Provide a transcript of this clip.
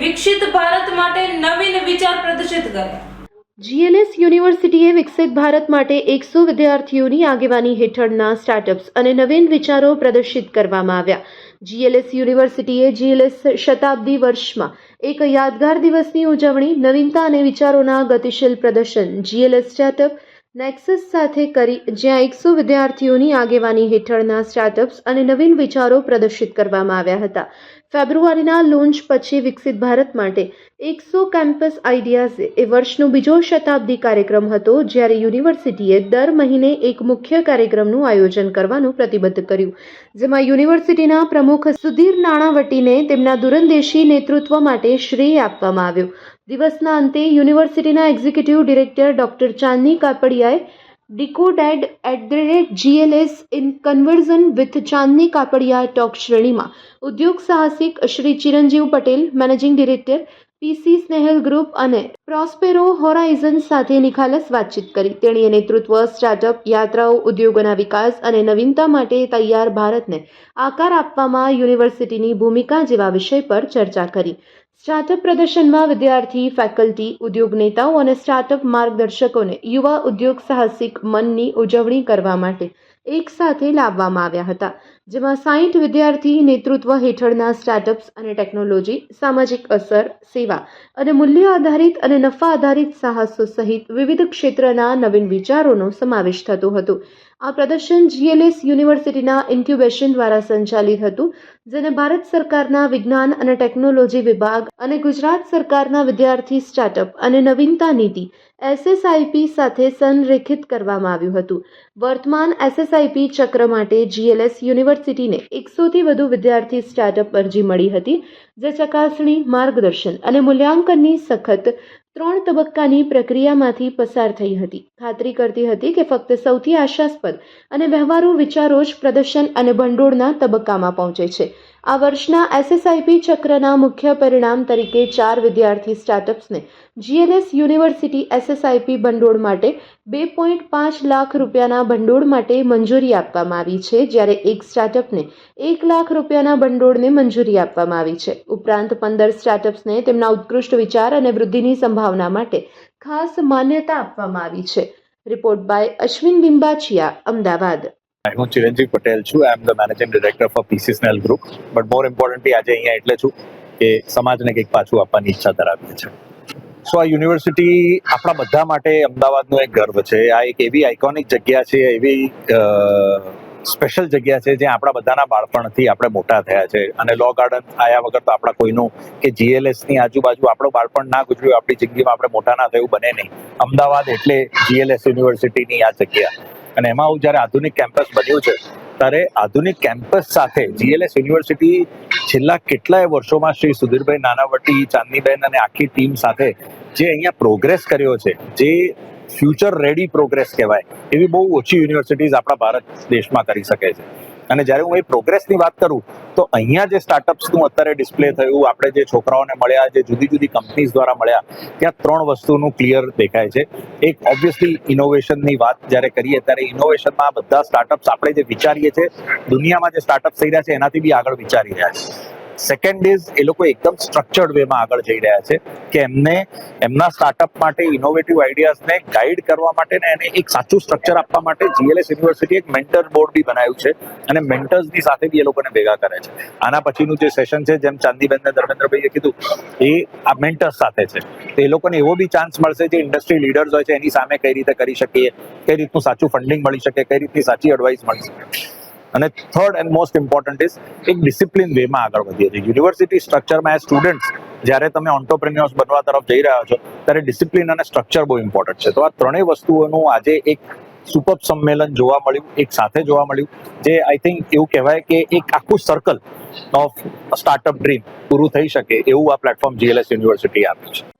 વિકસિત ભારત માટે નવીન વિચાર પ્રદર્શિત કર્યા। જીએલએસ યુનિવર્સિટીએ વિકસિત ભારત માટે 100 વિદ્યાર્થીઓની આગેવાની હેઠળના સ્ટાર્ટઅપ્સ અને નવીન વિચારો પ્રદર્શિત કરવામાં આવ્યા। જીએલએસ યુનિવર્સિટીએ જીએલએસ શતાબ્દી વર્ષમાં એક યાદગાર દિવસની ઉજવણી નવીનતા અને વિચારોના ગતિશીલ પ્રદર્શન જીએલએસ સ્ટાર્ટઅપ નેક્સસ સાથે કરી, જ્યાં 100 વિદ્યાર્થીઓની આગેવાની હેઠળના સ્ટાર્ટઅપ્સ અને નવીન વિચારો પ્રદર્શિત કરવામાં આવ્યા હતા। ફેબ્રુઆરીના લોન્ચ પછી વિકસિત ભારત માટે 100 કેમ્પસ આઈડિયાઝ એ વર્ષનો બીજો શતાબ્દી કાર્યક્રમ હતો, જ્યારે યુનિવર્સિટીએ દર મહિને એક મુખ્ય કાર્યક્રમનું આયોજન કરવાનું પ્રતિબદ્ધ કર્યું, જેમાં યુનિવર્સિટીના પ્રમુખ સુધીર નાણાવટીને તેમના દૂરંદેશી નેતૃત્વ માટે શ્રેય આપવામાં આવ્યો। દિવસના અંતે યુનિવર્સિટીના એક્ઝિક્યુટિવ ડિરેક્ટર ડોક્ટર ચાંદની કાપડિયાએ decoded GLS in conversation with Chandni Kapadia talk શ્રેણીમાં ઉદ્યોગ સાહસિક Shri Chiranjiv Patel, managing director PC Snehal group અને પ્રોસ્પેરો હોરાઇઝન સાથે નિખાલસ વાતચીત કરી। તેણીએ નેતૃત્વ, સ્ટાર્ટઅપ, યાત્રાઓ, ઉદ્યોગોના વિકાસ અને નવીનતા માટે તૈયાર ભારતને આકાર આપવામાં યુનિવર્સિટીની ભૂમિકા જેવા વિષય પર ચર્ચા કરી। સ્ટાર્ટઅપ પ્રદર્શનમાં વિદ્યાર્થી, ફેકલ્ટી, ઉદ્યોગ નેતાઓ અને સ્ટાર્ટઅપ માર્ગદર્શકોને યુવા ઉદ્યોગ સાહસિક મનની ઉજવણી કરવા માટે એક સાથે લાવવામાં આવ્યા હતા, જેમાં 60 વિદ્યાર્થી નેતૃત્વ હેઠળના સ્ટાર્ટઅપ્સ અને ટેકનોલોજી, સામાજિક અસર, સેવા અને મૂલ્ય આધારિત અને નફા આધારિત સાહસો સહિત વિવિધ ક્ષેત્રના નવીન વિચારોનો સમાવેશ થતો હતો। આ પ્રદર્શન જીએલએસ યુનિવર્સિટીના ઇન્ક્યુબેશન દ્વારા સંચાલિત હતું, જેને ભારત સરકારના વિજ્ઞાન અને ટેકનોલોજી વિભાગ અને ગુજરાત સરકારના વિદ્યાર્થી સ્ટાર્ટઅપ અને નવીનતા નીતિ SSIP સાથે સંરેખિત કરવામાં આવ્યું હતું। વર્તમાન SSIP ચક્ર માટે જીએલએસ યુનિવર્સિટીને 100 થી વધુ વિદ્યાર્થી સ્ટાર્ટઅપ અરજી મળી હતી, જે ચકાસણી, માર્ગદર્શન અને મૂલ્યાંકનની સખત 3 તબક્કાની પ્રક્રિયામાંથી પસાર થઈ હતી। ખાતરી કરતી હતી કે ફક્ત સૌથી આશાસ્પદ અને વ્યવહારુ વિચારો જ પ્રદર્શન અને ભંડોળના તબક્કામાં પહોંચે છે। આ વર્ષના SSIP ચક્રના મુખ્ય પરિણામ તરીકે 4 વિદ્યાર્થી સ્ટાર્ટઅપ્સને જીએલએસ યુનિવર્સિટી SSIP ભંડોળ માટે 2.5 લાખ રૂપિયાના ભંડોળ માટે મંજૂરી આપવામાં આવી છે, જ્યારે એક સ્ટાર્ટઅપને 1 લાખ રૂપિયાના ભંડોળને મંજૂરી આપવામાં આવી છે। ઉપરાંત 15 સ્ટાર્ટઅપ્સને તેમના ઉત્કૃષ્ટ વિચાર અને વૃદ્ધિની સંભાવના માટે ખાસ માન્યતા આપવામાં આવી છે। Report by Ashwin Bimbachiya, Ahmedabad. હું ચિરંજીવ પટેલ છું. I am the managing director for PC Snehal group. But more importantly આજે અહીંયા એટલે છું કે સમાજને કંઈક પાછું આપવાની ઈચ્છા ધરાવીએ છે। સો આ યુનિવર્સિટી આપણા બધા માટે અમદાવાદનો એક ગર્વ છે। આ એક એવી આઇકોનિક જગ્યા છે, એવી સ્પેશિયલ જગ્યા છે જ્યાં આપણા બધાના બાળપણથી આપણે મોટા થયા છે, અને લો ગાર્ડન આવ્યા વગર તો આપણા કોઈનું કે જીએલએસની આજુબાજુ આપણું બાળપણ ના ગુજર્યું, આપણી જિંદગીમાં આપણે મોટા ના થયું બને નહીં। અમદાવાદ એટલે જીએલએસ યુનિવર્સિટીની આ જગ્યા, અને એમાં જ્યારે આધુનિક કેમ્પસ બન્યું છે ત્યારે આધુનિક કેમ્પસ સાથે જીએલએસ યુનિવર્સિટી છેલ્લા કેટલાય વર્ષોમાં શ્રી સુધીરભાઈ નાનાવટી, ચાંદનીબેન અને આખી ટીમ સાથે જે અહીંયા પ્રોગ્રેસ કર્યો છે, જે ફ્યુચર રેડી પ્રોગ્રેસ કહેવાય, એવી બહુ ઓછી યુનિવર્સિટીઝ આપણા ભારત દેશમાં કરી શકે છે। અને જ્યારે હું એ પ્રોગ્રેસની વાત કરું તો અહીંયા જે સ્ટાર્ટઅપ્સનું અત્યારે ડિસ્પ્લે થયું, આપણે જે છોકરાઓને મળ્યા, જે જુદી જુદી કંપનીઝ દ્વારા મળ્યા, ત્યાં 3 વસ્તુનું ક્લિયર દેખાય છે। એક ઓબ્વિયસલી ઇનોવેશનની વાત જ્યારે કરીએ ત્યારે ઇનોવેશનમાં બધા સ્ટાર્ટઅપ્સ આપણે જે વિચારીએ છીએ, દુનિયામાં જે સ્ટાર્ટઅપ થઈ રહ્યા છે એનાથી બી આગળ વિચારી રહ્યા છે। સેકન્ડ ઇઝ એ લોકો એકદમ સ્ટ્રક્ચર્ડ વેમાં આગળ જઈ રહ્યા છે કે એમને એમના સ્ટાર્ટઅપ માટે ઇનોવેટિવ આઈડિયાઝને ગાઈડ કરવા માટે ને એને એક સાચું સ્ટ્રક્ચર આપવા માટે જીએલએસ યુનિવર્સિટી એક મેન્ટર બોર્ડ બી બનાવ્યું છે, અને મેન્ટર્સની સાથે બી એ લોકોને ભેગા કરે છે। આના પછીનું જે સેશન છે, જેમ ચાંદીબેન ને ધર્મેન્દ્રભાઈએ કીધું, એ આ મેન્ટર્સ સાથે છે, તો એ લોકોને એવો બી ચાન્સ મળશે જે ઇન્ડસ્ટ્રી લીડર્સ હોય છે એની સામે કઈ રીતે કરી શકીએ, કઈ રીતનું સાચું ફંડિંગ મળી શકે, કઈ રીતની સાચી એડવાઇસ મળી શકે। અને third and most important is એક ડિસિપ્લિન વેમાં આગળ વધીએ છીએ। યુનિવર્સિટી સ્ટ્રક્ચરમાં એઝ સ્ટુડન્ટ્સ જ્યારે તમે ઓન્ટરપ્રેન્યોર્સ બનવા તરફ જઈ રહ્યા છો ત્યારે ડિસિપ્લિન અને સ્ટ્રક્ચર બહુ ઇમ્પોર્ટન્ટ છે। તો આ ત્રણેય વસ્તુઓનું આજે એક સુપર સંમેલન જોવા મળ્યું, એક સાથે જોવા મળ્યું, જે આઈ થિંક એવું કહેવાય કે એક આખું સર્કલ ઓફ સ્ટાર્ટઅપ ડ્રીમ પૂરું થઈ શકે એવું આ પ્લેટફોર્મ જીએલએસ યુનિવર્સિટી આપ્યું છે।